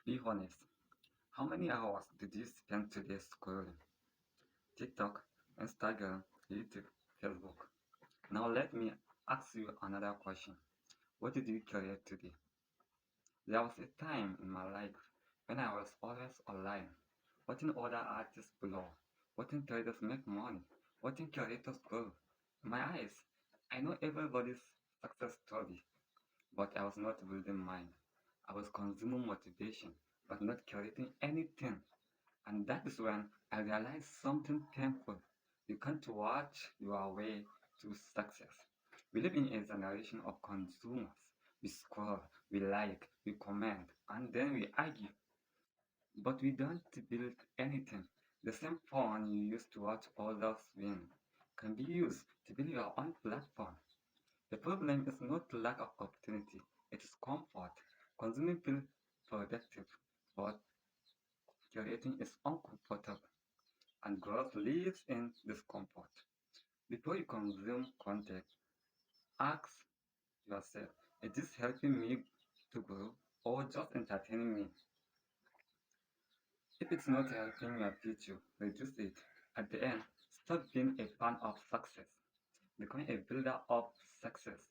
Be honest. How many hours did you spend today scrolling? TikTok, Instagram, YouTube, Facebook. Now let me ask you another question. What did you create today? There was a time in my life when I was always online, watching other artists blow, watching creators make money, watching creators grow. In my eyes, I know everybody's success story, but I was not building mine. I was consuming motivation, but not creating anything. And that is when I realized something painful. You can't watch your way to success. We live in a generation of consumers. We scroll, we like, we comment, and then we argue. But we don't build anything. The same phone you use to watch others win can be used to build your own platform. The problem is not lack of opportunity, it is comfort. Consuming feels productive, but curating is uncomfortable, and growth lives in discomfort. Before you consume content, ask yourself, is this helping me to grow or just entertaining me? If it's not helping your future, reduce it. At the end, stop being a fan of success. Become a builder of success.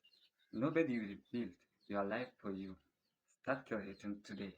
Nobody will build your life for you. Start creating today.